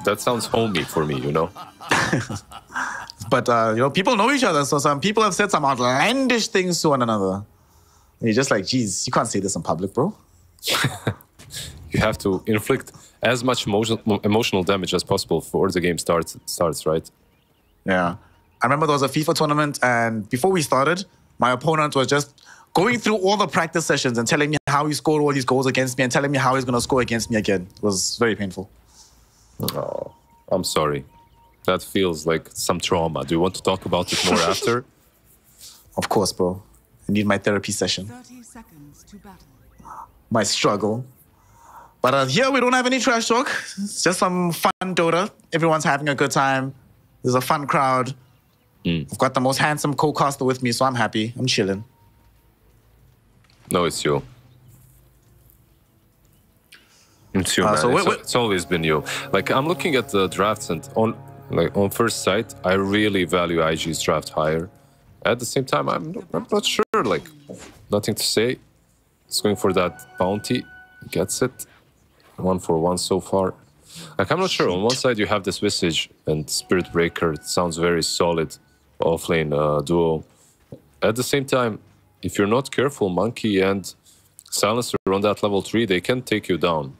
That sounds homey for me, you know? But, you know, people know each other, so some people have said some outlandish things to one another. And you're just like, geez, you can't say this in public, bro. You have to inflict as much emotional damage as possible before the game starts, right? Yeah. I remember there was a FIFA tournament, and before we started, my opponent was just going through all the practice sessions and telling me how he scored all these goals against me and telling me how he's going to score against me again. It was very painful. Oh, I'm sorry. That feels like some trauma. Do you want to talk about it more after? Of course, bro. I need my therapy session. 30 seconds to battle. My struggle. But here we don't have any trash talk. It's just some fun Dota. Everyone's having a good time. There's a fun crowd. I've got the most handsome co-caster with me, so I'm happy. I'm chilling. No, it's you. It's you, man. It's always been you. Like, I'm looking at the drafts, and on first sight, I really value IG's draft higher. At the same time, I'm not sure. Like, nothing to say. It's going for that bounty. Gets it. 1-for-1 so far. Like, I'm not sure. On one side, you have this Visage and Spirit Breaker. It sounds very solid offlane duo. At the same time, if you're not careful, Monkey and Silencer on that level 3, they can take you down.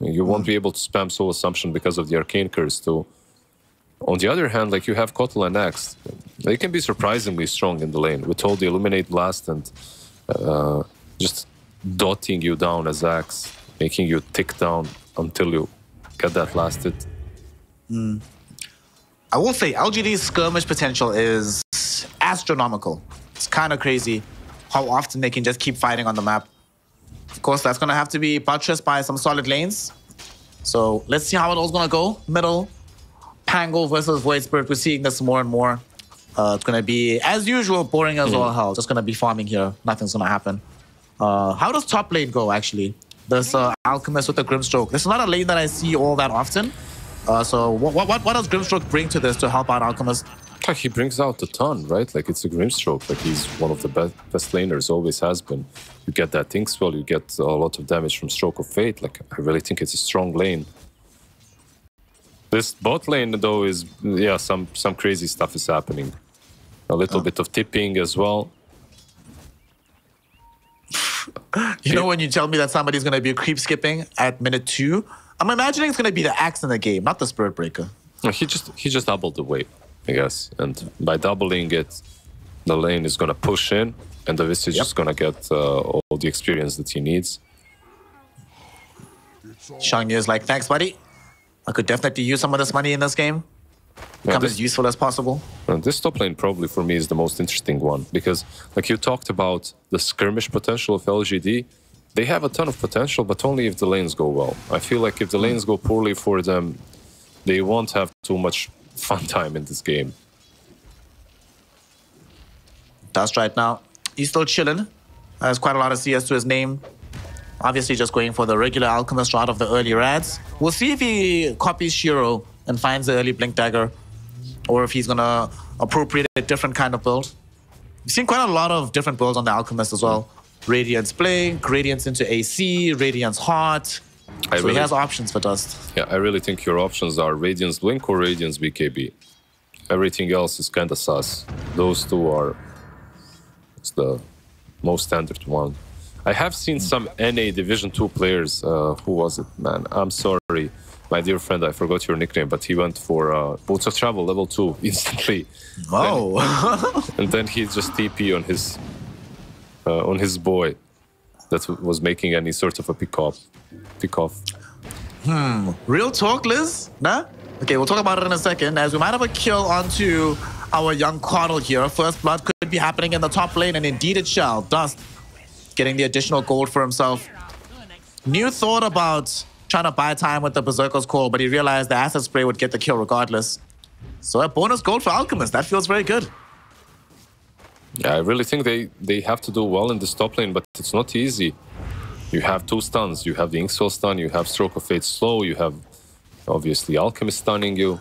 You won't be able to spam Soul Assumption because of the Arcane Curse too. On the other hand, like, you have Kotal and Axe. They can be surprisingly strong in the lane with all the Illuminate Blast and just dotting you down as Axe, making you tick down until you get that last hit. I will say, LGD's skirmish potential is astronomical. It's kind of crazy how often they can just keep fighting on the map. Of course, that's going to have to be buttressed by some solid lanes. So let's see how it all's going to go. Middle, Pango versus Void Spirit. We're seeing this more and more. It's going to be, as usual, boring as all hell. Just going to be farming here. Nothing's going to happen. How does top lane go, actually? This Alchemist with the Grimstroke. This is not a lane that I see all that often. So what does Grimstroke bring to this to help out Alchemist? He brings out a ton, right? Like, it's a Grimstroke. Like, he's one of the best laners, always has been. You get that Inkswell, you get a lot of damage from Stroke of Fate. Like, I really think it's a strong lane. This bot lane, though, is, yeah, some crazy stuff is happening. A little bit of tipping as well. You know, when you tell me that somebody's going to be creep skipping at minute 2, I'm imagining it's going to be the Axe in the game, not the Spirit Breaker. He just doubled the wave, I guess. And by doubling it, the lane is going to push in, and the Visage is going to get all the experience that he needs. Shang is like, thanks, buddy. I could definitely use some of this money in this game. Become as useful as possible. This top lane probably for me is the most interesting one, because like you talked about the skirmish potential of LGD, they have a ton of potential, but only if the lanes go well. I feel like if the lanes go poorly for them, they won't have too much fun time in this game. That's right now. He's still chilling. Has quite a lot of CS to his name. Obviously just going for the regular Alchemist route of the early rads. We'll see if he copies Shiro and finds the early Blink Dagger, or if he's going to appropriate a different kind of build. We've seen quite a lot of different builds on the Alchemist as well. Radiance Blink, Radiance into AC, Radiance Heart. So he has options for Dust. Yeah, I really think your options are Radiance Blink or Radiance BKB. Everything else is kind of sus. Those two are the most standard one. I have seen some NA Division 2 players. Who was it, man? I'm sorry. My dear friend, I forgot your nickname, but he went for Boots of Travel level 2 instantly. Oh. And then he just TP on his boy that was making any sort of a pick off. Real talk, Liz? Nah? Okay, we'll talk about it in a second, as we might have a kill onto our young Cardinal here. First blood could be happening in the top lane, and indeed it shall. Dust getting the additional gold for himself. New thought about trying to buy time with the Berserker's Call, but he realized the Acid Spray would get the kill regardless. So a bonus gold for Alchemist. That feels very good. Yeah, I really think they have to do well in this top lane, but it's not easy. You have 2 stuns. You have the Inkswell stun, you have Stroke of Fate slow, you have obviously Alchemist stunning you.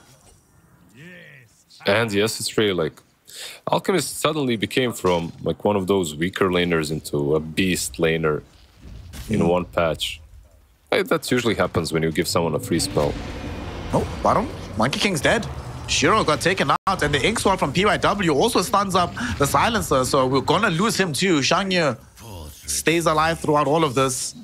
And yes, it's really like Alchemist suddenly became from like one of those weaker laners into a beast laner in one patch. That usually happens when you give someone a free spell. Oh, bottom. Monkey King's dead. Shiro got taken out, and the Ink Sword from PYW also stuns up the Silencer, so we're gonna lose him too. Shangye stays alive throughout all of this.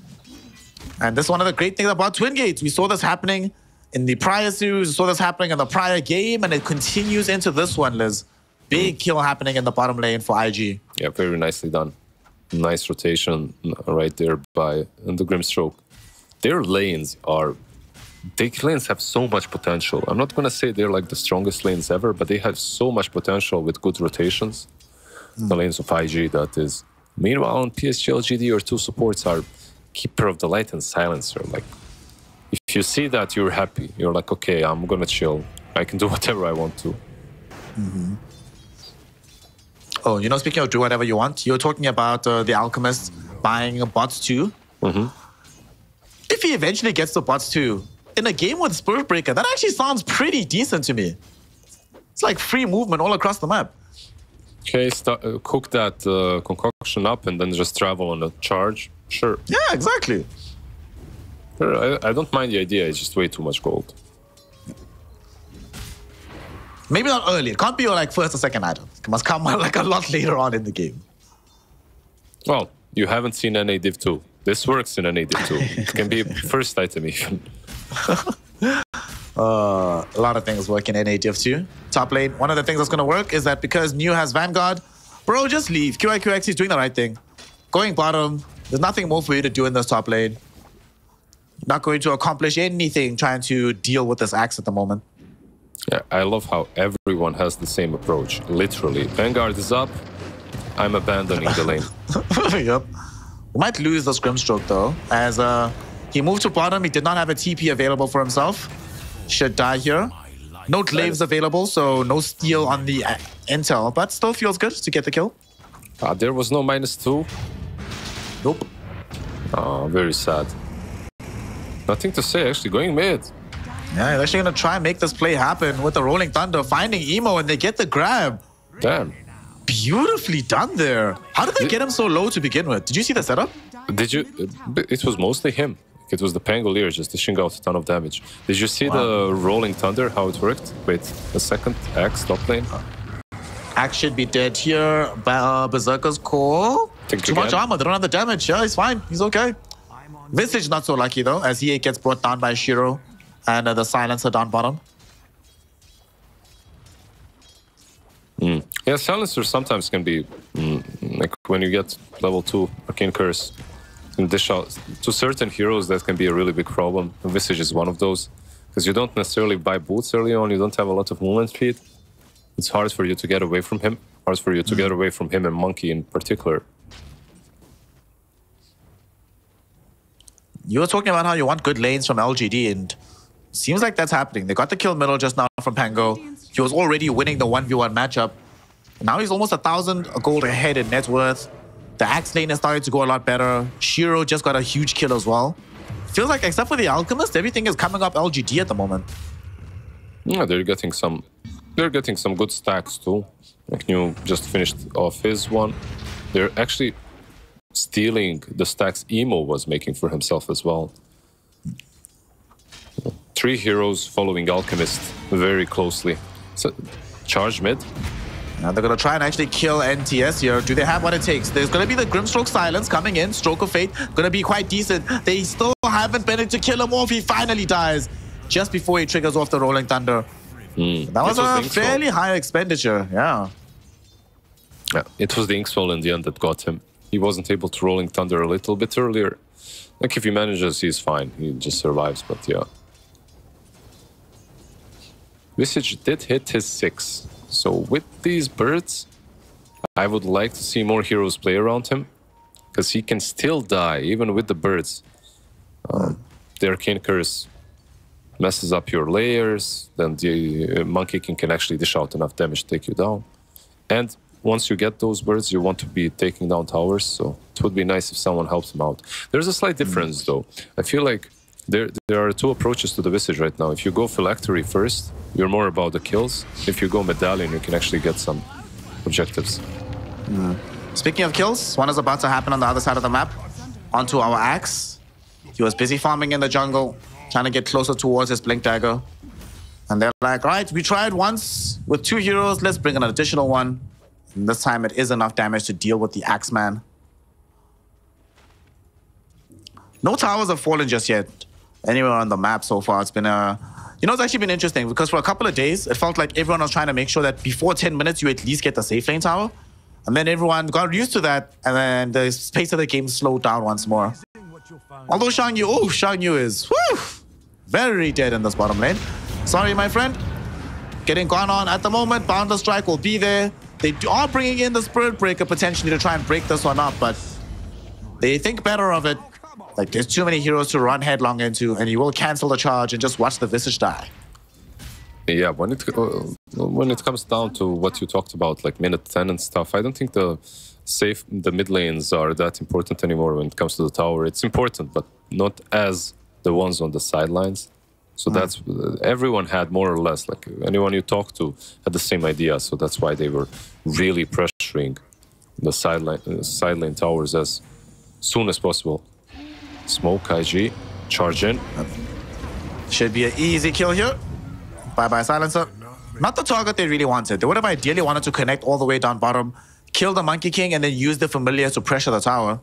And this is one of the great things about Twin Gates. We saw this happening in the prior series, we saw this happening in the prior game, and it continues into this one, Liz. Big kill happening in the bottom lane for IG. Yeah, very nicely done. Nice rotation right there by the Grimstroke. Their lanes have so much potential. I'm not gonna say they're like the strongest lanes ever, but they have so much potential with good rotations. The lanes of IG, that is. Meanwhile, on PSG.LGD, your two supports are Keeper of the Light and Silencer. Like, if you see that, you're happy. You're like, okay, I'm gonna chill. I can do whatever I want to. Oh, you know, speaking of do whatever you want, you're talking about the Alchemist buying bots too. If he eventually gets the bots too, in a game with Spirit Breaker, that actually sounds pretty decent to me. It's like free movement all across the map. Okay, cook that concoction up and then just travel on a charge. Sure. Yeah, exactly. Sure, I don't mind the idea, it's just way too much gold. Maybe not early. It can't be your like first or second item. It must come like a lot later on in the game. Well, you haven't seen NA Div 2. This works in NA Div 2. It can be first item even. A lot of things work in NA Div 2. Top lane, one of the things that's going to work is that because New has Vanguard, bro, just leave. QIQX is doing the right thing. Going bottom, there's nothing more for you to do in this top lane. Not going to accomplish anything trying to deal with this axe at the moment. Yeah, I love how everyone has the same approach. Literally, Vanguard is up, I'm abandoning the lane. Yep. We might lose the Grimstroke though, as he moved to bottom. He did not have a TP available for himself. Should die here. No glaives available, so no steal on the intel, but still feels good to get the kill. There was no -2. Nope. Very sad. Nothing to say, actually, going mid. Yeah, he's actually going to try and make this play happen with the Rolling Thunder, finding Emo, and they get the grab. Damn. Beautifully done there. How did they get him so low to begin with? Did you see the setup? Did you? It was mostly him. It was the Pangolier just dishing out a ton of damage. Did you see the Rolling Thunder, how it worked? Wait, a second. Axe, top lane. Axe should be dead here. Berserker's call. Too much armor. They don't have the damage. Yeah, he's fine. He's okay. Visage not so lucky though, as he gets brought down by Shiro. And the Silencer down bottom. Yeah, Silencer sometimes can be like when you get level 2 Arcane Curse and dish out to certain heroes, that can be a really big problem. Visage is one of those because you don't necessarily buy boots early on. You don't have a lot of movement speed. It's hard for you to get away from him. Hard for you to get away from him and Monkey in particular. You were talking about how you want good lanes from LGD, and seems like that's happening. They got the kill middle just now from Pango. He was already winning the 1v1 matchup. Now he's almost 1,000 gold ahead in net worth. The Axe lane is starting to go a lot better. Shiro just got a huge kill as well. Feels like, except for the Alchemist, everything is coming up LGD at the moment. Yeah, they're getting some good stacks too. Like New just finished off his one. They're actually stealing the stacks Emo was making for himself as well. 3 heroes following Alchemist very closely. So, charge mid. Now they're going to try and actually kill NTS here. Do they have what it takes? There's going to be the Grimstroke Silence coming in. Stroke of Fate going to be quite decent. They still haven't been able to kill him off. He finally dies just before he triggers off the Rolling Thunder. That was a fairly high expenditure, yeah. Yeah, it was the Inkswell in the end that got him. He wasn't able to Rolling Thunder a little bit earlier. Like if he manages, he's fine. He just survives, but yeah. Visage did hit his 6. So with these birds, I would like to see more heroes play around him. Because he can still die, even with the birds. The Arcane Curse messes up your layers. Then the Monkey King can actually dish out enough damage to take you down. And once you get those birds, you want to be taking down towers. So it would be nice if someone helps him out. There's a slight difference though. I feel like there are 2 approaches to the Visage right now. If you go Phylactery first, you're more about the kills. If you go Medallion, you can actually get some objectives. Speaking of kills, one is about to happen on the other side of the map. Onto our Axe. He was busy farming in the jungle, trying to get closer towards his Blink Dagger. And they're like, right, we tried once with 2 heroes. Let's bring an additional one. And this time it is enough damage to deal with the Axeman. No towers have fallen just yet anywhere on the map so far. It's been it's actually been interesting because for a couple of days, it felt like everyone was trying to make sure that before 10 minutes, you at least get the safe lane tower. And then everyone got used to that. And then the pace of the game slowed down once more. Although Xiangyu is very dead in this bottom lane. Sorry, my friend. Getting gone on at the moment. Boundless Strike will be there. They are bringing in the Spirit Breaker potentially to try and break this one up, but they think better of it. Like, there's too many heroes to run headlong into, and you will cancel the charge and just watch the Visage die. Yeah, when it comes down to what you talked about, like minute 10 and stuff, I don't think the mid lanes are that important anymore when it comes to the tower. It's important, but not as the ones on the sidelines. So that's everyone had more or less, like anyone you talk to had the same idea. So that's why they were really pressuring the side lane towers as soon as possible. Smoke, IG, charge in. Should be an easy kill here. Bye-bye, Silencer. Not the target they really wanted. They would have ideally wanted to connect all the way down bottom, kill the Monkey King, and then use the Familiar to pressure the tower.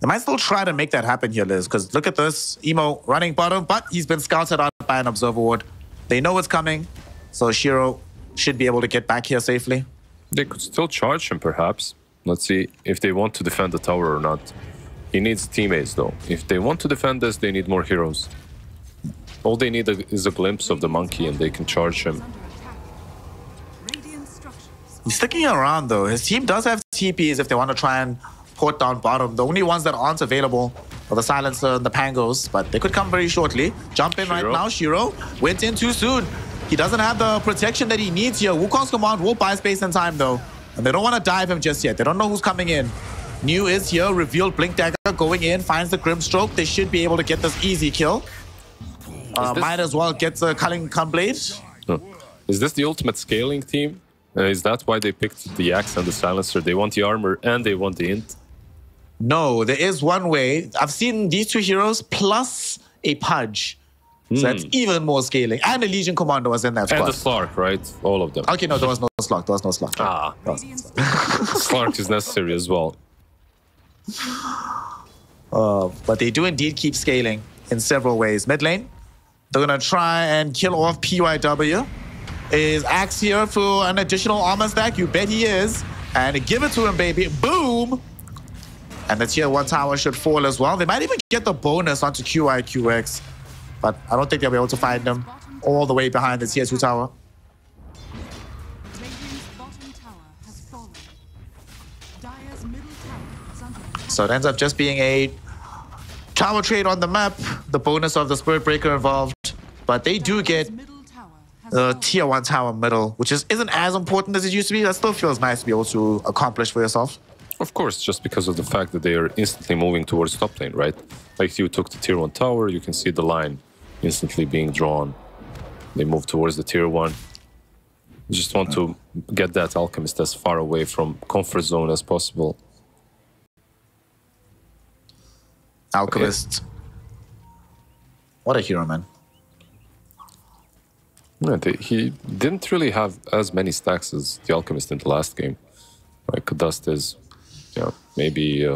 They might still try to make that happen here, Liz, because look at this. Emo running bottom, but he's been scouted out by an Observer Ward. They know it's coming, so Shiro should be able to get back here safely. They could still charge him, perhaps. Let's see if they want to defend the tower or not. He needs teammates, though. If they want to defend this, they need more heroes. All they need is a glimpse of the monkey, and they can charge him. He's sticking around, though. His team does have TPs if they want to try and port down bottom. The only ones that aren't available are the Silencer and the Pangos, but they could come very shortly. Jump in right now. Shiro went in too soon. He doesn't have the protection that he needs here. Wukong's command will buy space and time, though. And they don't want to dive him just yet. They don't know who's coming in. New is here. Revealed Blink Dagger going in. Finds the Grimstroke. They should be able to get this easy kill. Might as well get the Culling Blade. Is this the ultimate scaling team? Is that why they picked the Axe and the Silencer? They want the armor and they want the int? No, there is one way. I've seen these 2 heroes plus a Pudge. So that's even more scaling. And a Legion Commando was in that squad. And the Slark, right? All of them. Okay, no, there was no Slark. There was no Slark. Ah. Slark is necessary as well. But they do indeed keep scaling in several ways. Mid lane, they're going to try and kill off PYW. Is Axe here for an additional armor stack? You bet he is. And give it to him, baby. Boom! And the tier 1 tower should fall as well. They might even get the bonus onto QIQX. But I don't think they'll be able to find them all the way behind the tier 2 tower. So it ends up just being a tower trade on the map. The bonus of the Spirit Breaker involved. But they do get the tier 1 tower middle, which isn't as important as it used to be. That still feels nice to be able to accomplish for yourself. Of course, just because of the fact that they are instantly moving towards top lane, right? Like if you took the tier 1 tower, you can see the line instantly being drawn. They move towards the tier 1. You just want to get that Alchemist as far away from comfort zone as possible. Alchemist. Okay. What a hero, man. Yeah, he didn't really have as many stacks as the Alchemist in the last game. Like Dust is, maybe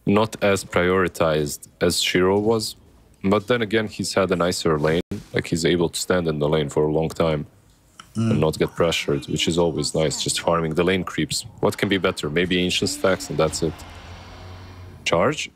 not as prioritized as Shiro was. But then again, he's had a nicer lane. Like he's able to stand in the lane for a long time and not get pressured, which is always nice. Just farming the lane creeps. What can be better? Maybe ancient stacks and that's it. Charge?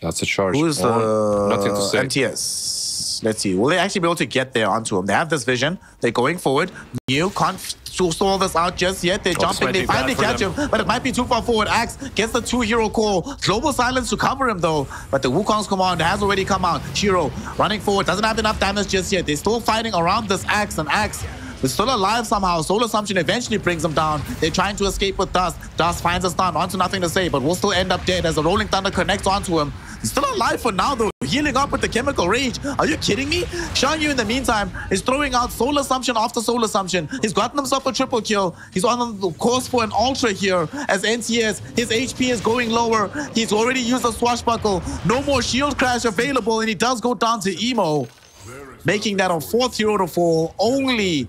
That's a charge. Who's the nothing to say. MTS? Let's see. Will they actually be able to get there onto him? They have this vision. They're going forward. New can't stall this out just yet. They're jumping. They finally catch him, but it might be too far forward. Axe gets the 2-hero call. Global silence to cover him, though. But the Wukong's command has already come out. Shiro running forward. Doesn't have enough damage just yet. They're still fighting around this Axe, and Axe is still alive somehow. Soul Assumption eventually brings him down. They're trying to escape with Dust. Dust finds a stun. Onto nothing to say, but will still end up dead as the Rolling Thunder connects onto him. He's still alive for now, though. Healing up with the Chemical Rage. Are you kidding me? Xiangyu, in the meantime, is throwing out Soul Assumption after Soul Assumption. He's gotten himself a triple kill. He's on the course for an Ultra here as NCS. His HP is going lower. He's already used a Swashbuckle. No more Shield Crash available, and he does go down to Emo. making that a 4th hero to fall. Only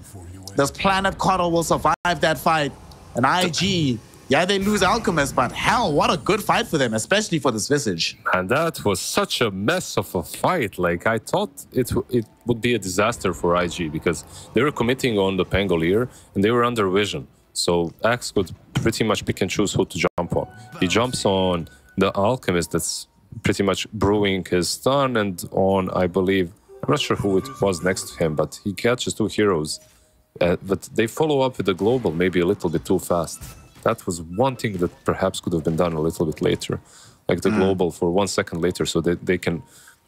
this Planet Coddle will survive that fight. And IG, yeah, they lose Alchemist, but hell, what a good fight for them, especially for this Visage. And that was such a mess of a fight. Like, I thought it would be a disaster for IG because they were committing on the Pangolier and they were under vision. So Axe could pretty much pick and choose who to jump on. He jumps on the Alchemist that's pretty much brewing his stun, and on, I believe, I'm not sure who it was next to him, but he catches 2 heroes. But they follow up with the global maybe a little bit too fast. That was one thing that perhaps could have been done a little bit later. Like the global for 1 second later so that they can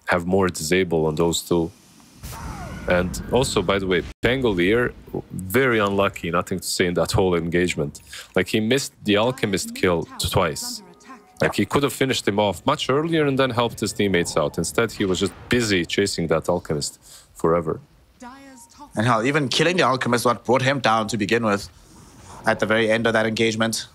have more disable on those 2. And also, by the way, Pangolier, very unlucky, nothing to say in that whole engagement. Like, he missed the Alchemist kill twice. Like, he could have finished him off much earlier and then helped his teammates out. Instead, he was just busy chasing that Alchemist forever. And hell, even killing the Alchemist what brought him down to begin with at the very end of that engagement.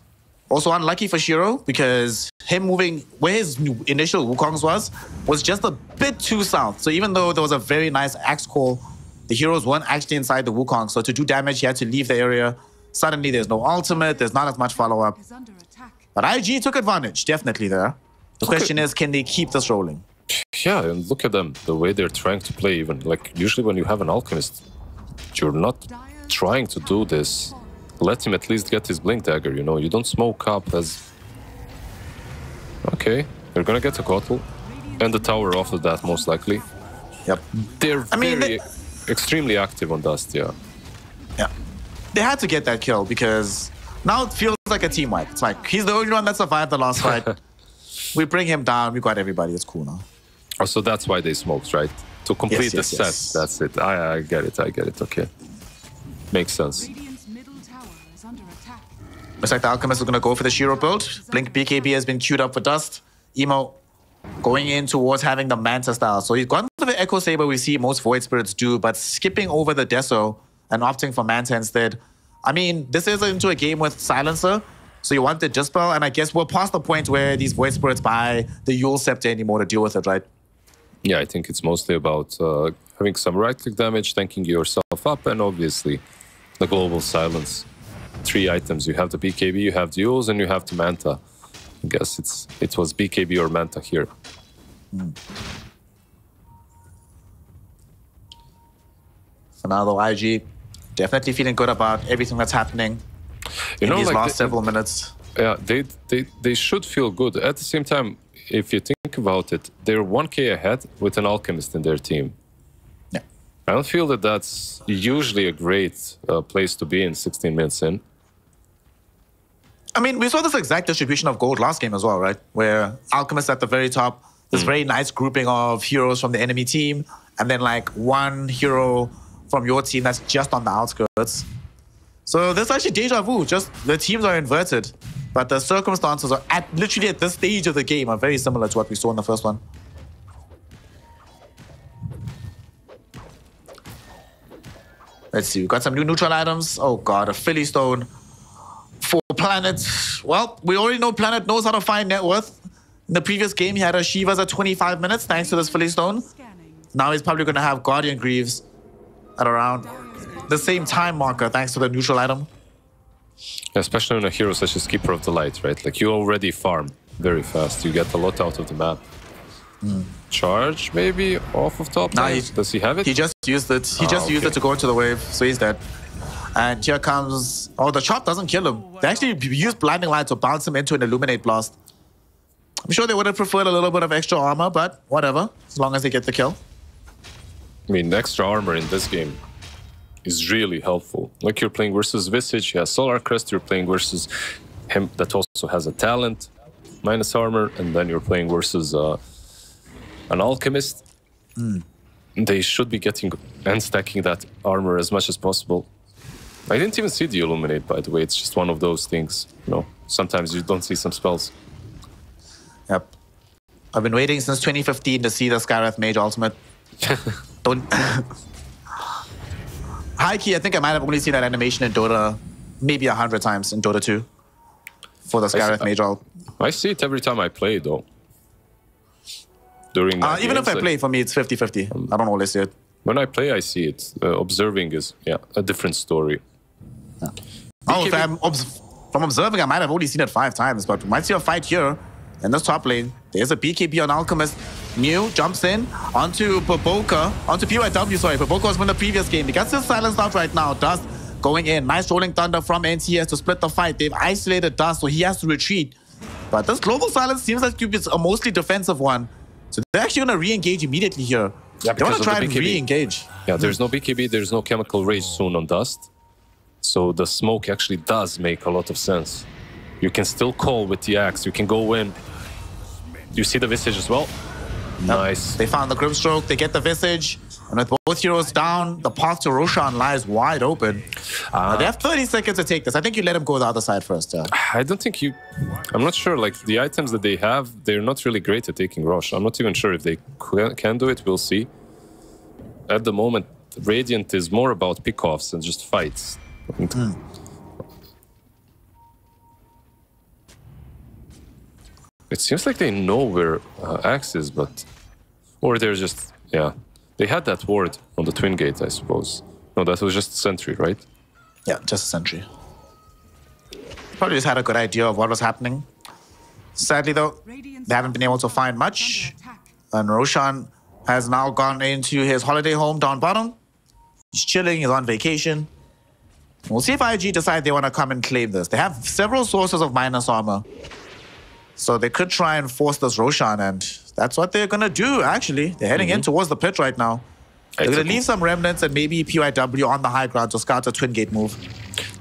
Also unlucky for Shiro because him moving where his initial Wukong's was just a bit too south. So even though there was a very nice axe call, the heroes weren't actually inside the Wukong. So to do damage, he had to leave the area. Suddenly, there's no ultimate. There's not as much follow-up. But IG took advantage, definitely there. The question is, can they keep this rolling? Yeah, and look at them, the way they're trying to play even. Like, usually when you have an Alchemist, you're not trying to do this. Let him at least get his Blink Dagger, you know? You don't smoke up as... Okay, they're gonna get a Kotal. And the tower off of that, most likely. Yep. They're extremely active on Dust, yeah. Yeah. They had to get that kill because now it feels like a team wipe. It's like, he's the only one that survived the last fight. We bring him down, we got everybody, it's cool now. Oh, so that's why they smoked, right? To complete the set, that's it. I get it, okay. Makes sense. Looks like the Alchemist is going to go for the Shiro build. Blink BKB has been queued up for Dust. Emo going in towards having the Manta style. So he's gone for the Echo Saber we see most Void Spirits do, but skipping over the Deso and opting for Manta instead. I mean, this is into a game with Silencer, so you want the Dispel, and I guess we're past the point where these Void Spirits buy the Yule Scepter anymore to deal with it, right? Yeah, I think it's mostly about having some right-click damage, tanking yourself up, and obviously the global silence. 3 items. You have the BKB, you have the Yules, and you have the Manta. I guess it was BKB or Manta here. So now though, IG definitely feeling good about everything that's happening in these last several minutes. Yeah, they should feel good. At the same time, if you think about it, they're 1k ahead with an Alchemist in their team. Yeah. I don't feel that that's usually a great place to be in 16 minutes in. I mean, we saw this exact distribution of gold last game as well, right? Where Alchemist at the very top, this very nice grouping of heroes from the enemy team, and then like 1 hero from your team that's just on the outskirts. So this is actually deja vu, just the teams are inverted, but the circumstances are literally at this stage of the game are very similar to what we saw in the first one. Let's see, we've got some new neutral items. Oh god, a Philly Stone for Planet. Well, we already know Planet knows how to find net worth. In the previous game, he had a Shivas at 25 minutes thanks to this Philly Stone. Now he's probably going to have Guardian Greaves at around the same time marker thanks to the neutral item. Especially on a hero such as Keeper of the Light, right? Like, you already farm very fast. You get a lot out of the map. Charge, maybe, off of top? Nah, does he have it? He just used it. He just used it to go into the wave, so he's dead. And here comes... Oh, the chop doesn't kill him. They actually used Blinding Light to bounce him into an Illuminate Blast. I'm sure they would have preferred a little bit of extra armor, but whatever, as long as they get the kill. I mean, extra armor in this game is really helpful. Like, you're playing versus Visage, he has Solar Crest, you're playing versus him that also has a talent, minus armor, and then you're playing versus an Alchemist. They should be getting and stacking that armor as much as possible. I didn't even see the Illuminate, by the way. It's just one of those things. You know, sometimes you don't see some spells. Yep. I've been waiting since 2015 to see the Skywrath Mage ultimate. Don't... High key, I think I might have only seen that animation in Dota maybe 100 times in Dota 2 for the Skywrath Mage ult. I see it every time I play, though. During even if I play, for me, it's 50-50. I don't always see it. When I play, I see it. Observing is, yeah, a different story. Yeah. Oh, from observing, I might have only seen it 5 times, but we might see a fight here in this top lane. There's a BKB on Alchemist. New jumps in onto Baboka, onto PYW, sorry. Baboka was from the previous game. He gets his silenced out right now. Dust going in. Nice rolling thunder from NTS to split the fight. They've isolated Dust, so he has to retreat. But this global silence seems like it's a mostly defensive one. So they're actually going to re-engage immediately here. Yeah, they want to try and re-engage. Yeah, there's no BKB, there's no chemical rage soon on Dust. So the smoke actually does make a lot of sense. You can still call with the axe. You can go in. You see the Visage as well? Yep. Nice. They found the Grimstroke. They get the Visage. And with both heroes down, the path to Roshan lies wide open. They have 30 seconds to take this. I think you let him go the other side first. I don't think you... I'm not sure. Like, the items that they have, they're not really great at taking Rosh. I'm not even sure if they can do it. We'll see. At the moment, Radiant is more about pickoffs and just fights. It seems like they know where Axe is, but... Or they're just... Yeah. They had that ward on the Twin Gate, I suppose. No, that was just a sentry, right? Yeah, just a sentry. Probably just had a good idea of what was happening. Sadly, though, they haven't been able to find much. And Roshan has now gone into his holiday home down bottom. He's chilling, he's on vacation. We'll see if IG decide they want to come and claim this. They have several sources of minus armor. So they could try and force this Roshan, and that's what they're going to do, actually. They're heading in towards the pit right now. They're going to leave some remnants and maybe PYW on the high ground to scout a Twin Gate move.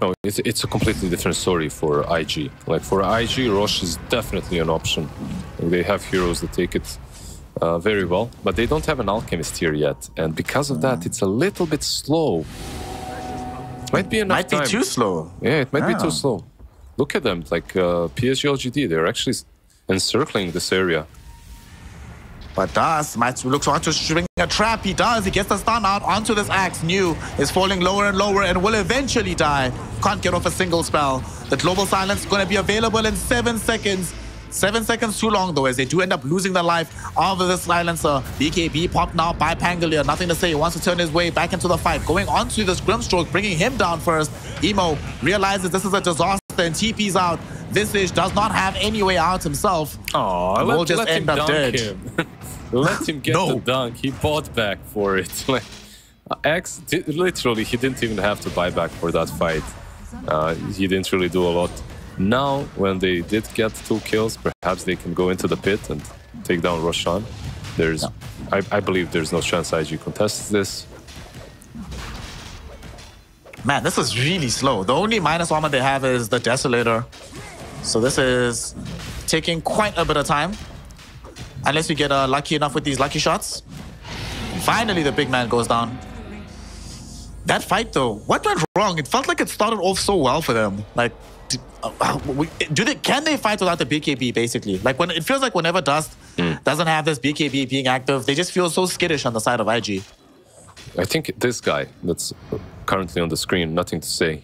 No, it's a completely different story for IG. Like, for IG, Rosh is definitely an option. They have heroes that take it very well, but they don't have an Alchemist here yet. And because of that, it's a little bit slow. Might be enough time. Might be too slow. Yeah, it might be too slow. Look at them, like PSG.LGD, they're actually encircling this area. But Das might look to string a trap. He does. He gets the stun out onto this axe. New is falling lower and lower and will eventually die. Can't get off a single spell. The global silence is going to be available in 7 seconds. 7 seconds too long, though, as they do end up losing the life of the silencer. BKB popped now by Pangolier. Nothing to say. He wants to turn his way back into the fight. Going onto this Grimstroke, bringing him down first. Emo realizes this is a disaster and TP's out. Visage does not have any way out himself. Oh, we'll just end up dead. Let him get the dunk. He bought back for it. Like, X, literally, he didn't even have to buy back for that fight. He didn't really do a lot. Now, when they did get 2 kills, perhaps they can go into the pit and take down Roshan. There's, I believe there's no chance IG contests this. Man, this is really slow. The only minus armor they have is the Desolator. So this is taking quite a bit of time. Unless we get lucky enough with these lucky shots. Finally, the big man goes down. That fight, though, what went wrong? It felt like it started off so well for them. Like, can they fight without the BKB, basically? Like, when it feels like whenever Dust doesn't have this BKB being active, they just feel so skittish on the side of IG. I think this guy that's currently on the screen, nothing to say.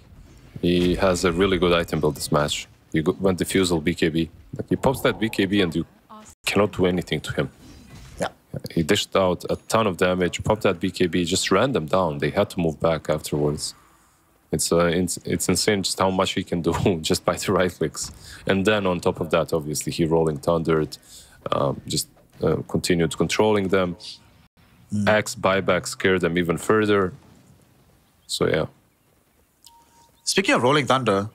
He has a really good item build this match. You went Diffusal BKB. Like, he pops that BKB and you cannot do anything to him. Yeah. He dished out a ton of damage, popped that BKB, just ran them down. They had to move back afterwards. It's insane just how much he can do just by the right clicks. And then on top of that, obviously, he rolling thundered, continued controlling them. Axe buyback scared them even further. So, yeah. Speaking of rolling thunder,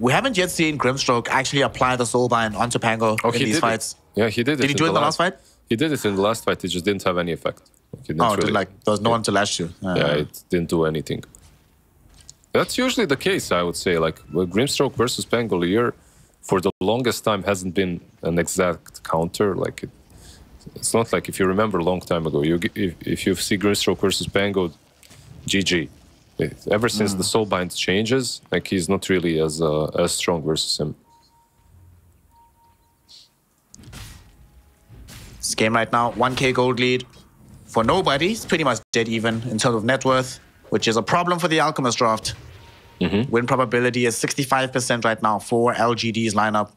we haven't yet seen Grimstroke actually apply the Soulbind onto Pango in these fights. Yeah, he did it. Did he do it in the last fight? He did it in the last fight. It just didn't have any effect. There was no one to lash you. Yeah, it didn't do anything. That's usually the case, I would say. Like, Grimstroke versus Pangolier, for the longest time, hasn't been an exact counter. Like, it's not like, if you remember a long time ago, if you see Grimstroke versus Pango, GG. Ever since the Soulbind changes, like, he's not really as strong versus him. This game right now, 1K gold lead for nobody. It's pretty much dead even in terms of net worth, which is a problem for the Alchemist draft. Win probability is 65% right now for LGD's lineup.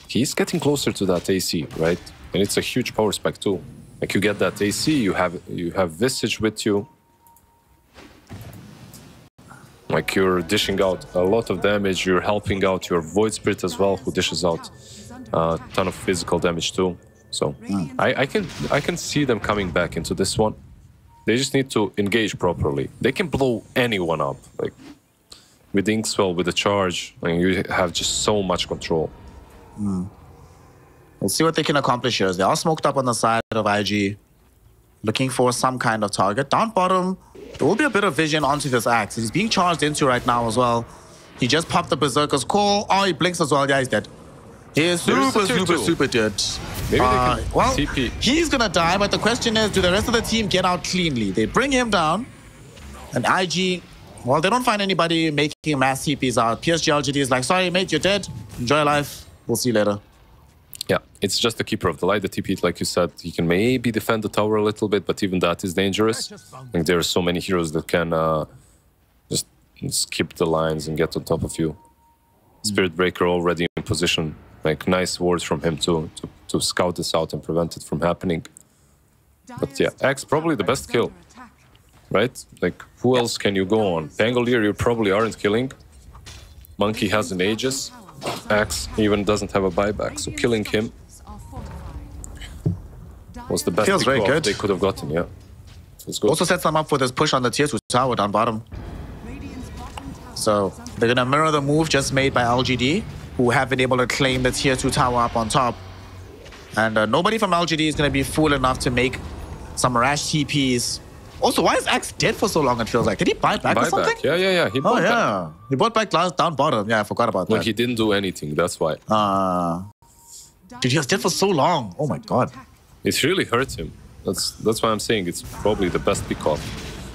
He's getting closer to that AC, right? And it's a huge power spike too. Like you get that AC, you have Visage with you. Like you're dishing out a lot of damage, you're helping out your Void Spirit as well, who dishes out a ton of physical damage too. So I can see them coming back into this one. They just need to engage properly. They can blow anyone up. Like with Inkswell, with the charge, I mean, you have just so much control. We'll see what they can accomplish here. They are smoked up on the side of IG, looking for some kind of target. Down bottom, there will be a bit of vision onto this Axe. He's being charged into right now as well. He just popped the Berserker's Call. Oh, he blinks as well. Yeah, he's dead. He is super dead. Maybe they can well, TP. He's gonna die, but the question is, do the rest of the team get out cleanly? They bring him down, and IG, well, they don't find anybody making mass TPs out. PSG.LGD is like, sorry, mate, you're dead. Enjoy life. We'll see you later. Yeah, it's just the Keeper of the Light, the TP, like you said. He can maybe defend the tower a little bit, but even that is dangerous. I think there are so many heroes that can just skip the lines and get on top of you. Spirit Breaker already in position. Like, nice words from him to scout this out and prevent it from happening. But yeah, Axe probably the best kill, right? Like, who else can you go on? Pangolier you probably aren't killing. Monkey has an Aegis. Axe even doesn't have a buyback, so killing him was the best Feels very good. They could have gotten, yeah. Feels good. Also sets them up for this push on the tier 2 tower down bottom. So they're gonna mirror the move just made by LGD, who have been able to claim the tier 2 tower up on top. And nobody from LGD is gonna be fool enough to make some rash TPs. Also, why is Axe dead for so long, it feels like? Did he buy back or something? Yeah. He bought back. He bought back down bottom. Yeah, I forgot about that. Well, he didn't do anything, that's why. Dude, he was dead for so long. Oh my god. It really hurt him. That's why I'm saying it's probably the best pick-off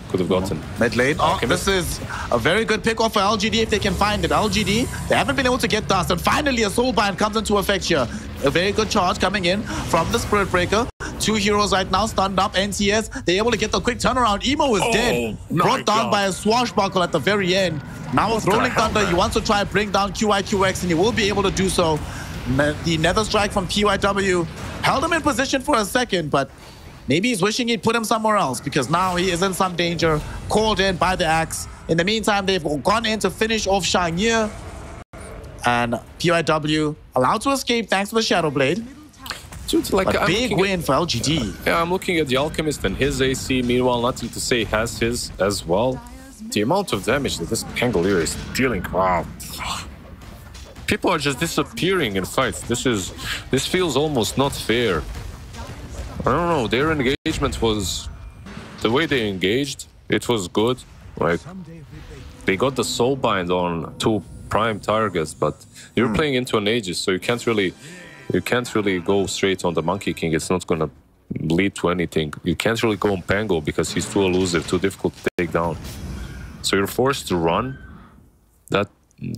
could have gotten. Mid lane. Oh, this is a very good pick-off for LGD if they can find it. LGD, they haven't been able to get dust. And finally, a Soulbind comes into effect here. A very good charge coming in from the Spirit Breaker. 2 heroes right now stunned up. NCS, they're able to get the quick turnaround. Emo is dead. Brought down by a swashbuckle at the very end. Now with Rolling Thunder, he wants to try and bring down QIQX, and he will be able to do so. The Nether Strike from PYW held him in position for a second, but maybe he's wishing he'd put him somewhere else, because now he is in some danger, called in by the Axe. In the meantime, they've gone in to finish off Shangye, and PYW allowed to escape thanks to the Shadow Blade. Dude, like, a big win for LGD. Yeah, I'm looking at the Alchemist and his AC. Meanwhile, nothing to say has his as well. The amount of damage that this Pangolier is dealing, wow. People are just disappearing in fights. This feels almost not fair. I don't know, their engagement was... The way they engaged, it was good. Like, they got the Soulbind on 2 prime targets, but you're playing into an Aegis, so you can't really go straight on the Monkey King. It's not gonna lead to anything. You can't really go on Pango because he's too elusive, too difficult to take down. So you're forced to run. That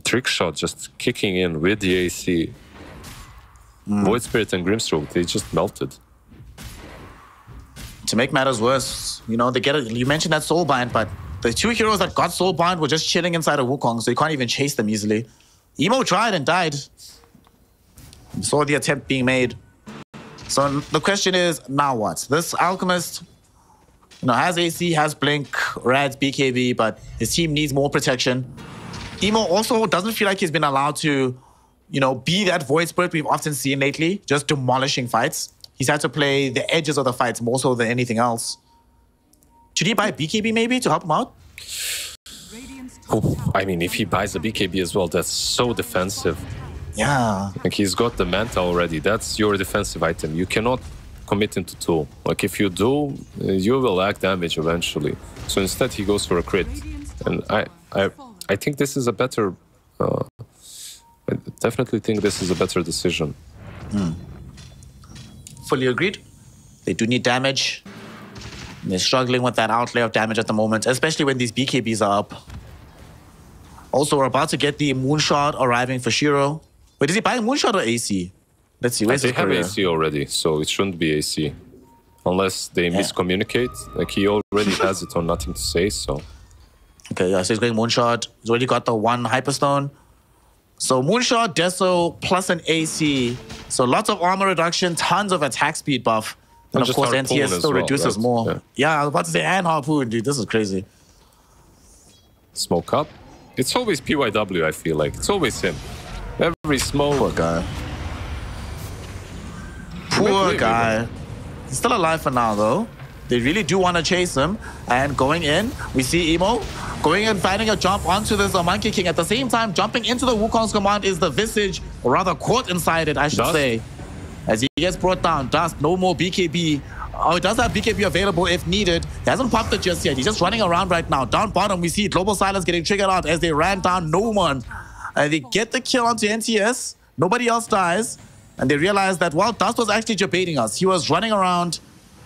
trick shot just kicking in with the AC. Void Spirit and Grimstroke, they just melted. To make matters worse, you know, you mentioned that Soulbind, but the 2 heroes that got Soulbind were just chilling inside of Wukong, so you can't even chase them easily. Emo tried and died. You saw the attempt being made. So the question is, now what? This Alchemist, you know, has AC, has Blink, Rads, BKB, but his team needs more protection. Emo also doesn't feel like he's been allowed to, you know, be that Void Spirit we've often seen lately, just demolishing fights. He's had to play the edges of the fights more so than anything else. Should he buy BKB maybe to help him out? Oh, I mean, if he buys a BKB as well, that's so defensive. Yeah. Like, he's got the Manta already. That's your defensive item. You cannot commit into 2. Like, if you do, you will lack damage eventually. So instead, he goes for a crit. And I think this is a better... I definitely think this is a better decision. Fully agreed. They do need damage. They're struggling with that outlay of damage at the moment, especially when these BKBs are up. Also, we're about to get the Moonshot arriving for Shiro. Wait, is he buying Moonshot or AC? Let's see. Where's they have AC already, so it shouldn't be AC. Unless they miscommunicate. Like, he already has it on Nothing to Say, so... Okay, yeah, so he's going Moonshot. He's already got the 1 Hyperstone. So Moonshot, Deso, plus an AC. So lots of armor reduction, tons of attack speed buff. And of course, NTS still reduces more. Yeah, I was about to say, and Harpoon, dude, this is crazy. Smoke up. It's always PYW, I feel like. It's always him. Every smoke. Poor guy. Poor guy. He's still alive for now, though. They really do want to chase him. And going in, we see Emo going and finding a jump onto this Monkey King. At the same time, jumping into the Wukong's command is the Visage, or rather caught inside it, I should say. As he gets brought down, Dust, no more BKB. Oh, it does have BKB available if needed. He hasn't popped it just yet. He's just running around right now. Down bottom, we see Global Silence getting triggered out as they ran down no one. And they get the kill onto NTS. Nobody else dies. And they realize that, well, Dust was actually debating us. He was running around,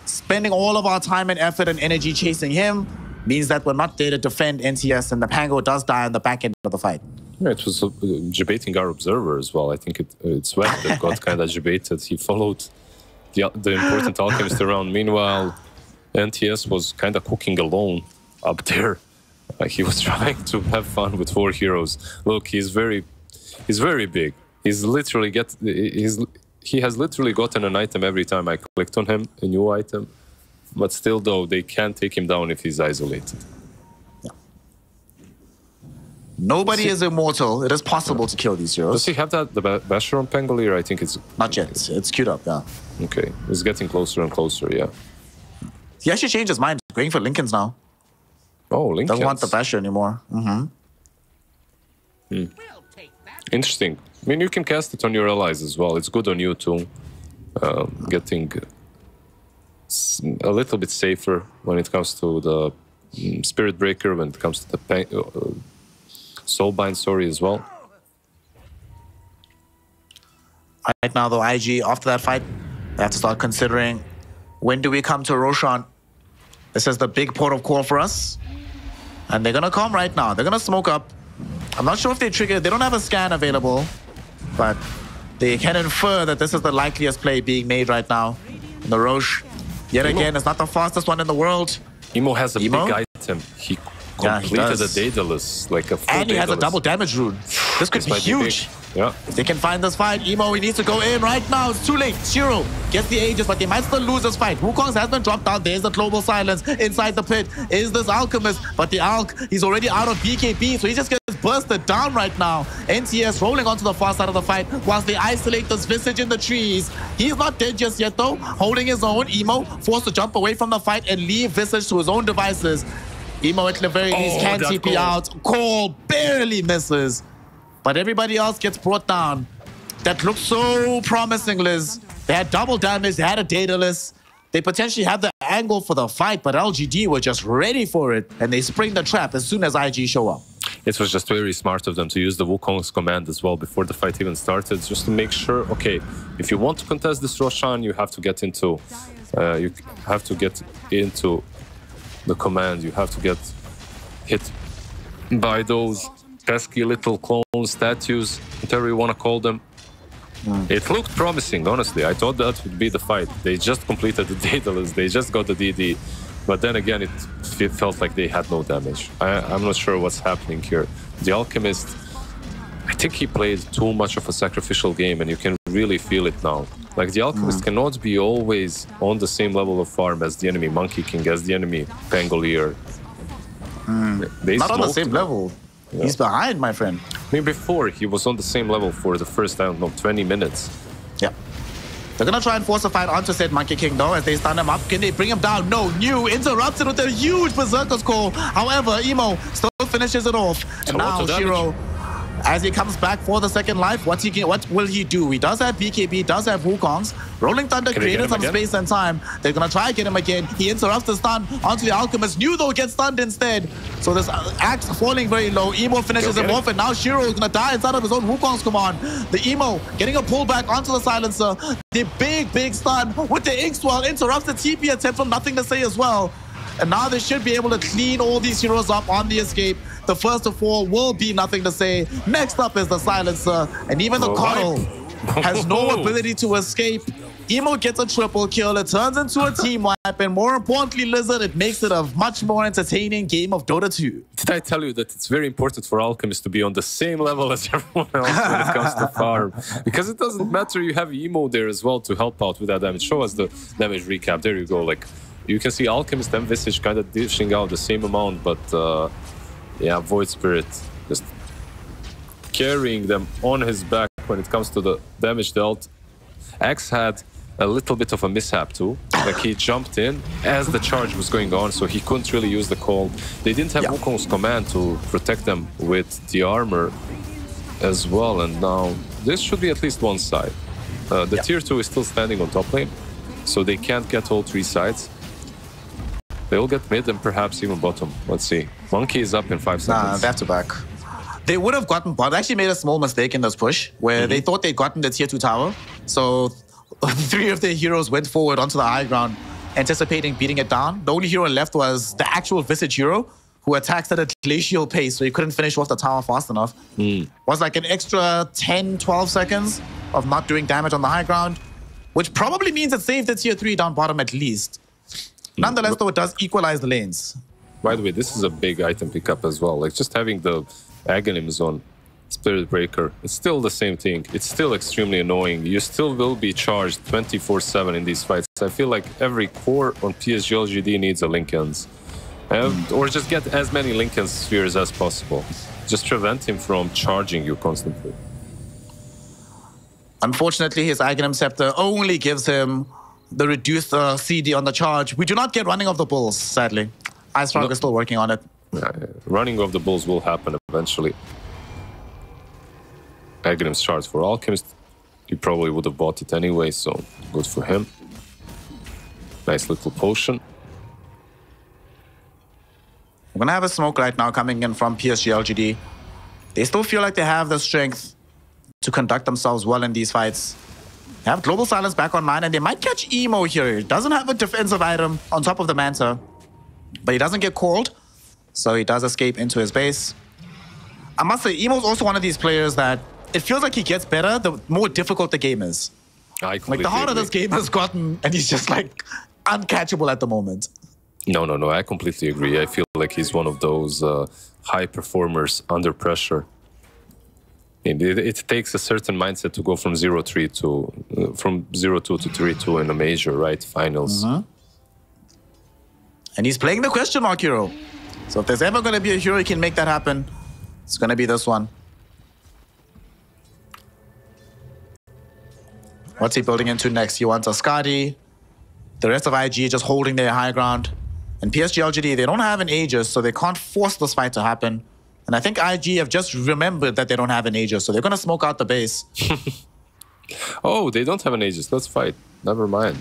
spending all of our time and effort and energy chasing him. Means that we're not there to defend NTS, and the Pango does die on the back end of the fight. Yeah, it was debating our observer as well. I think it's Sweat that got kind of debated. He followed the important alchemist around. Meanwhile, NTS was kind of cooking alone up there. He was trying to have fun with 4 heroes. Look, he's very big. He's literally he has literally gotten an item every time I clicked on him, a new item. But still, though, they can't take him down if he's isolated. Yeah. Nobody is immortal. It is possible to kill these heroes. Does he have that, the Basher on Pangolier? I think it's... Not yet. It's queued up, yeah. Okay. It's getting closer and closer, yeah. He actually changed his mind. Going for Lincolns now. Oh, Lincolns. Doesn't want the Basher anymore. Interesting. I mean, you can cast it on your allies as well. It's good on you, too. Getting... a little bit safer when it comes to the Spirit Breaker, when it comes to the Soulbind, as well. Right now, though, IG, after that fight, they have to start considering, when do we come to Roshan? This is the big port of call for us. And they're going to come right now. They're going to smoke up. I'm not sure if they trigger. They don't have a scan available, but they can infer that this is the likeliest play being made right now. In the Roche. Yet again, it's not the fastest one in the world. Emo has a big item. He completed a Daedalus, like a full And he Daedalus. has a double damage rune. This could be huge. Yeah. If they can find this fight, Emo, he needs to go in right now. It's too late. Shiro gets the Aegis, but they might still lose this fight. Wukong's has been dropped down. There's the Global Silence inside the pit. Is this Alchemist? But the Alch, he's already out of BKB, so he just gets bursted down right now. NTS rolling onto the far side of the fight whilst they isolate this Visage in the trees. He's not dead just yet, though. Holding his own. Emo forced to jump away from the fight and leave Visage to his own devices. Emo at the very least can TP out. Cole barely misses. But everybody else gets brought down. That looks so promising, Liz. They had double damage, they had a Daedalus. They potentially had the angle for the fight, but LGD were just ready for it. And they spring the trap as soon as IG show up. It was just very smart of them to use the Wukong's command as well before the fight even started, just to make sure, okay, if you want to contest this Roshan, you have to get into the command. You have to get hit by those pesky little clone statues, whatever you want to call them. It looked promising, honestly. I thought that would be the fight. They just completed the Daedalus, they just got the DD. But then again, it felt like they had no damage. I'm not sure what's happening here. The Alchemist, I think he played too much of a sacrificial game, and you can really feel it now. Like, the Alchemist cannot be always on the same level of farm as the enemy Monkey King, as the enemy Pangolier. Not on the same level. Yeah. He's behind, my friend. I mean, before, he was on the same level for the first, I don't know, 20 minutes. Yeah. They're going to try and force a fight onto said Monkey King, though, as they stun him up. Can they bring him down? No. New interrupts it with a huge Berserker's Call. However, Emo still finishes it off. And now Shiro, as he comes back for the second life, what will he do? He does have BKB, does have Wukong's. Rolling Thunder created some space and time. They're going to try and get him again. He interrupts the stun onto the Alchemist. New, though, gets stunned instead. So this axe falling very low. Emo finishes him off, and now Shiro is going to die inside of his own Wukong's command. The Emo getting a pullback onto the Silencer. The big stun with the Inkswell interrupts the TP attempt from Nothing to Say as well. And now they should be able to clean all these heroes up on the escape. The first of all will be Nothing to Say. Next up is the Silencer. And even the Coddle has no ability to escape. Emo gets a triple kill. It turns into a team wipe. And more importantly, Lizard, it makes it a much more entertaining game of Dota 2. Did I tell you that it's very important for Alchemist to be on the same level as everyone else when it comes to farm? Because it doesn't matter, you have Emo there as well to help out with that damage. Show us the damage recap. There you go. Like, you can see Alchemist and Visage kind of dishing out the same amount, but yeah, Void Spirit just carrying them on his back when it comes to the damage dealt. X had a little bit of a mishap too. Like, he jumped in as the charge was going on, so he couldn't really use the call. They didn't have Wukong's command to protect them with the armor as well, and now this should be at least one side. The tier 2 is still standing on top lane, so they can't get all three sides. They'll get mid and perhaps even bottom. Let's see. Monkey is up in 5 seconds. Nah, back to back. They would have gotten bot. They actually made a small mistake in this push where they thought they'd gotten the tier 2 tower. So 3 of their heroes went forward onto the high ground, anticipating beating it down. The only hero left was the actual Visage hero, who attacks at a glacial pace, so he couldn't finish off the tower fast enough. Was like an extra 10, 12 seconds of not doing damage on the high ground, which probably means it saved the tier 3 down bottom at least. Nonetheless, though, it does equalize the lanes. By the way, this is a big item pickup as well. Like, just having the Aghanims on Spirit Breaker, it's still the same thing. It's still extremely annoying. You still will be charged 24/7 in these fights. I feel like every core on PSG.LGD needs a Linken's. Or just get as many Linken's spheres as possible. Just prevent him from charging you constantly. Unfortunately, his Aghanim Scepter only gives him the reduced CD on the charge. We do not get running of the bulls, sadly. Icestrong is still working on it. Running of the bulls will happen eventually. Aghanim's charge for Alchemist. He probably would have bought it anyway, so good for him. Nice little potion. We're gonna have a smoke right now coming in from PSG.LGD. They still feel like they have the strength to conduct themselves well in these fights. They have Global Silence back online, and they might catch Emo here. He doesn't have a defensive item on top of the Manta, but he doesn't get called, so he does escape into his base. I must say, Emo's also one of these players that it feels like he gets better the more difficult the game is. Like, the harder this game has gotten, and he's just like uncatchable at the moment. No, I completely agree. I feel like he's one of those high performers under pressure. It takes a certain mindset to go from 0-3 to from 0-2 to 3-2 in a major, right? Finals. And he's playing the question mark hero. So if there's ever going to be a hero who can make that happen, it's going to be this one. What's he building into next? He wants a Skadi. The rest of IG just holding their high ground. And PSG.LGD, they don't have an Aegis, so they can't force this fight to happen. And I think IG have just remembered that they don't have an Aegis, so they're going to smoke out the base. Oh, they don't have an Aegis. Let's fight. Never mind.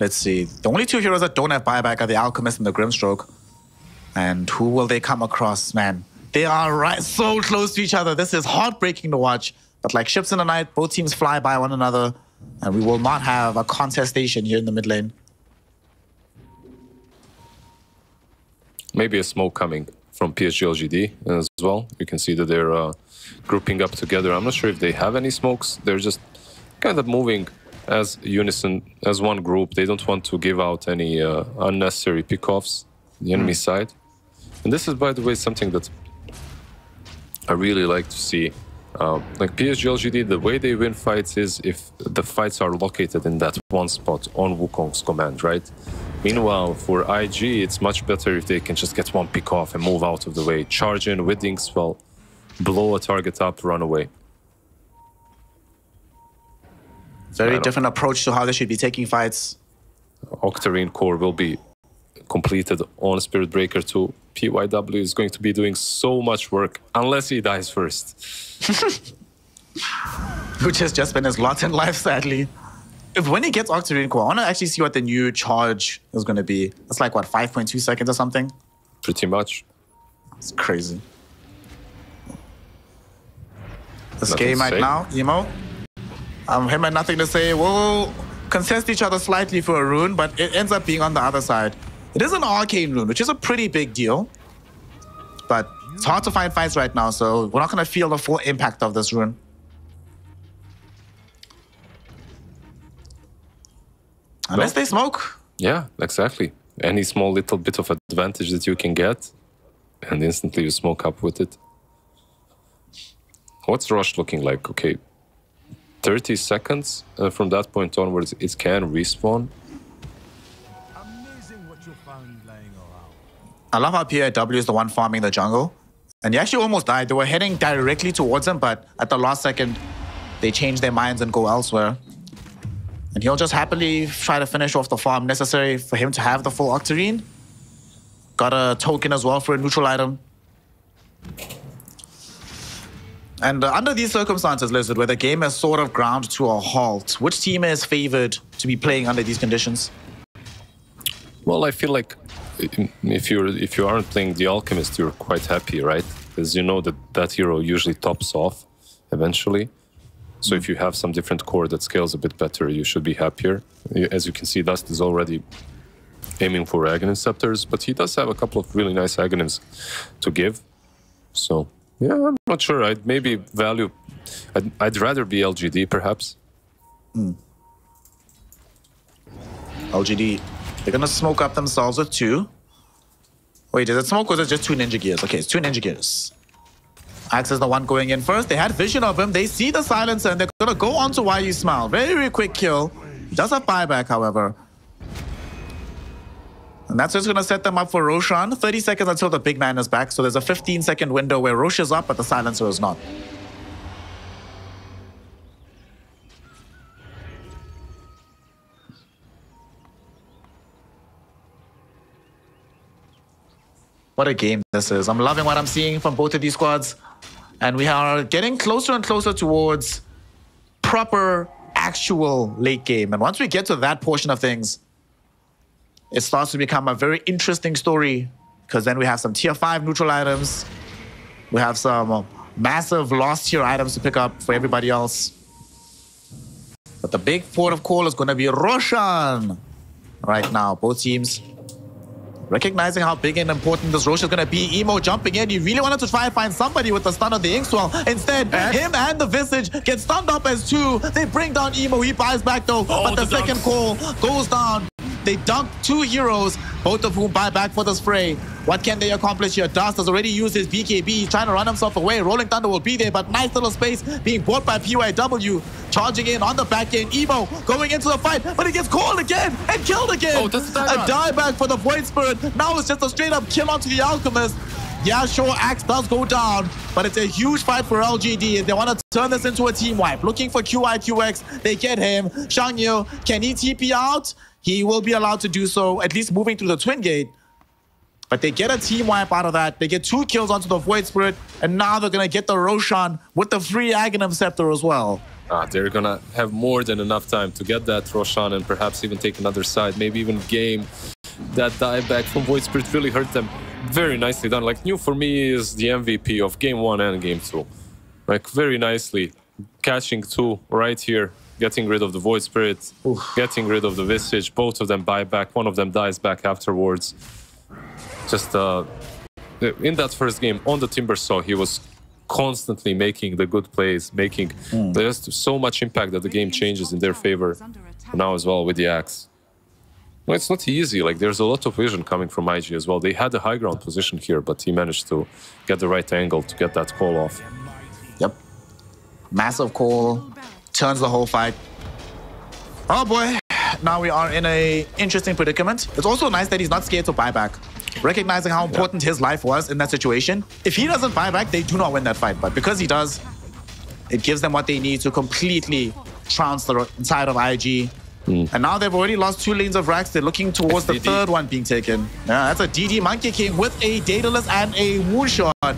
Let's see. The only 2 heroes that don't have buyback are the Alchemist and the Grimstroke. And who will they come across, man? They are so close to each other. This is heartbreaking to watch. But like ships in the night, both teams fly by one another. And we will not have a contestation here in the mid lane. Maybe a smoke coming from PSG.LGD as well. You can see that they're grouping up together. I'm not sure if they have any smokes. They're just kind of moving as unison, as one group. They don't want to give out any unnecessary pickoffs on the enemy side. And this is, by the way, something that I really like to see. Like PSG.LGD, the way they win fights is if the fights are located in that one spot on Wukong's command, right? Meanwhile, for IG, it's much better if they can just get one pick off and move out of the way. Charge in with Dink Spell, blow a target up, run away. Very different approach to how they should be taking fights. Octarine core will be completed on Spirit Breaker 2. PYW is going to be doing so much work, unless he dies first. Which has just been his lot in life, sadly. When he gets Octarine core, I want to actually see what the new charge is going to be. It's like, what, 5.2 seconds or something? Pretty much. It's crazy. This game right now, Emo. Him and nothing to say. We'll contest each other slightly for a rune, but it ends up being on the other side. It is an arcane rune, which is a pretty big deal. But it's hard to find fights right now, so we're not going to feel the full impact of this rune. Unless they smoke. Yeah, exactly. Any small little bit of advantage that you can get, and instantly you smoke up with it. What's Rush looking like? Okay, 30 seconds. From that point onwards, it can respawn. I love how PSG.LGD is the one farming the jungle. And he actually almost died. They were heading directly towards him, but at the last second, they change their minds and go elsewhere. And he'll just happily try to finish off the farm necessary for him to have the full Octarine. Got a token as well for a neutral item. And under these circumstances, Lizard, where the game has sort of ground to a halt, which team is favored to be playing under these conditions? Well, I feel like if you aren't playing the Alchemist, you're quite happy, right? Because you know that hero usually tops off eventually. So if you have some different core that scales a bit better, you should be happier. As you can see, Dust is already aiming for Aghanim Scepters, but he does have a couple of really nice Aghanims to give. So yeah, I'm not sure. I'd maybe value... I'd rather be LGD, perhaps. LGD, they're gonna smoke up themselves with 2. Wait, is it smoke or is it just 2 Ninja Gears? Okay, it's 2 Ninja Gears. Axe is the one going in first. They had vision of him. They see the silencer and they're gonna go on to Why You Smile. Very quick kill. He does have buyback, however. And that's just gonna set them up for Roshan. 30 seconds until the big man is back. So there's a 15-second window where Rosh is up, but the silencer is not. What a game this is. I'm loving what I'm seeing from both of these squads. And we are getting closer and closer towards proper, actual late game. And once we get to that portion of things, it starts to become a very interesting story. Because then we have some tier 5 neutral items. We have some massive lost tier items to pick up for everybody else. But the big port of call is going to be Roshan. Right now, both teams recognizing how big and important this Rosh is going to be. Emo jumping in. He really wanted to try and find somebody with the stun of the Inkswell. Instead, him and the Visage get stunned up as 2. They bring down Emo. He buys back though, but the second call goes down. They dunk 2 heroes, both of whom buy back for the spray. What can they accomplish here? Dust has already used his BKB. He's trying to run himself away. Rolling Thunder will be there, but nice little space being bought by PYW. Charging in on the back end. Emo going into the fight, but he gets called again and killed again. A dieback for the Void Spirit. Now it's just a straight up kill onto the Alchemist. Yeah, sure, Axe does go down, but it's a huge fight for LGD. They want to turn this into a team wipe. Looking for QIQX. They get him. Shang Yu, can he TP out? He will be allowed to do so, at least moving through the Twin Gate. But they get a team wipe out of that. They get 2 kills onto the Void Spirit, and now they're going to get the Roshan with the free Aghanim Scepter as well. They're going to have more than enough time to get that Roshan and perhaps even take another side, maybe even game. That dieback from Void Spirit really hurt them. Very nicely done. Like, New for me is the MVP of Game 1 and Game 2. Like, very nicely catching 2 right here. Getting rid of the Void Spirit, getting rid of the Visage. Both of them buy back. One of them dies back afterwards. Just in that first game on the Timbersaw, he was constantly making the good plays, making just so much impact that the game changes in their favor. Now as well with the Axe. No, it's not easy. Like, there's a lot of vision coming from IG as well. They had a high ground position here, but he managed to get the right angle to get that call off. Yep. Massive call. Turns the whole fight. Oh boy, now we are in a interesting predicament. It's also nice that he's not scared to buy back. Recognizing how important his life was in that situation. If he doesn't buy back, they do not win that fight. But because he does, it gives them what they need to completely trounce the inside of IG. And now they've already lost 2 lanes of racks. They're looking towards the third one being taken. Yeah, that's a DD Monkey King with a Daedalus and a Moonshot.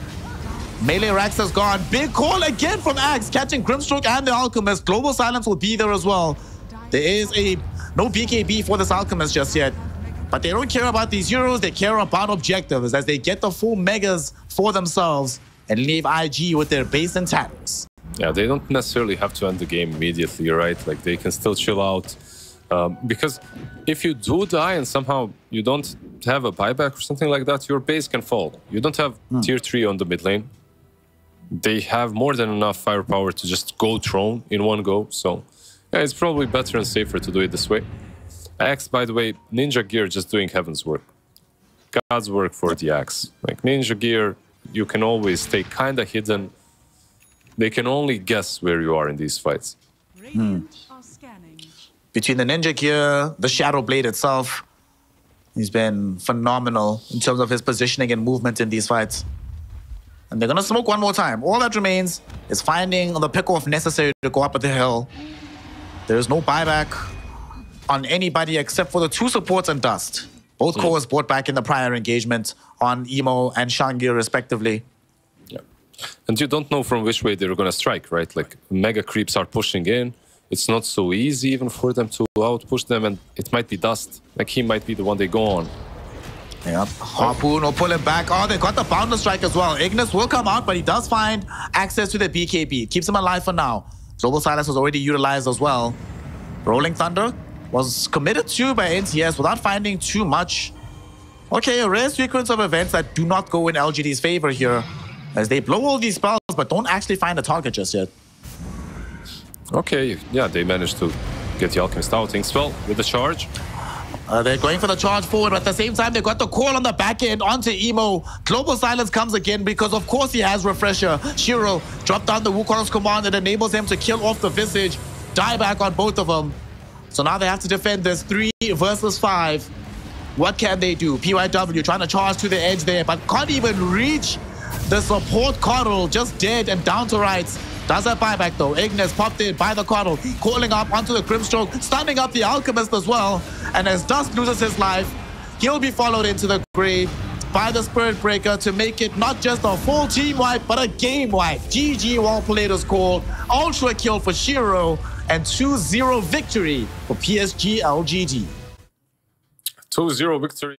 Melee Rax has gone. Big call again from Axe, catching Grimstroke and the Alchemist. Global Silence will be there as well. There is no BKB for this Alchemist just yet. But they don't care about these heroes. They care about objectives as they get the full megas for themselves and leave IG with their base intact. Yeah, they don't necessarily have to end the game immediately, right? Like, they can still chill out. Because if you do die and somehow you don't have a buyback or something like that, your base can fall. You don't have tier 3 on the mid lane. They have more than enough firepower to just go Throne in one go. So yeah, it's probably better and safer to do it this way. Axe, by the way, Ninja Gear just doing heaven's work. God's work for the Axe. Like Ninja Gear, you can always stay kind of hidden. They can only guess where you are in these fights. Between the Ninja Gear, the Shadow Blade itself, he's been phenomenal in terms of his positioning and movement in these fights. And they're going to smoke one more time. All that remains is finding the pick-off necessary to go up at the hill. There's no buyback on anybody except for the two supports and Dust. Both cores brought back in the prior engagement on Emo and Shangir respectively. Yeah. And you don't know from which way they're going to strike, right? Like mega creeps are pushing in. It's not so easy even for them to out-push them, and it might be Dust. Like he might be the one they go on. Yep, Harpoon will pull him back. Oh, they got the Boundless Strike as well. Ignis will come out, but he does find access to the BKB. Keeps him alive for now. Global Silence was already utilized as well. Rolling Thunder was committed to by NTS without finding too much. Okay, a rare sequence of events that do not go in LGD's favor here, as they blow all these spells, but don't actually find a target just yet. Okay, yeah, they managed to get the Alchemist out. Spell with the charge. They're going for the charge forward, but at the same time, they got the call on the back end onto Emo. Global Silence comes again because, of course, he has Refresher. Shiro dropped down the Wukong's command that enables him to kill off the Visage. Die back on both of them. So now they have to defend this 3 versus 5. What can they do? PYW trying to charge to the edge there, but can't even reach the support Coddle. Just dead and down to rights. Does that buyback though. Ignis popped in by the Coddle, calling up onto the Grimstroke, stunning up the Alchemist as well. And as Dust loses his life, he'll be followed into the grave by the Spirit Breaker to make it not just a full team wipe, but a game wipe. GG, well played is called. Ultra kill for Shiro and 2-0 victory for PSG.LGD. 2-0 victory.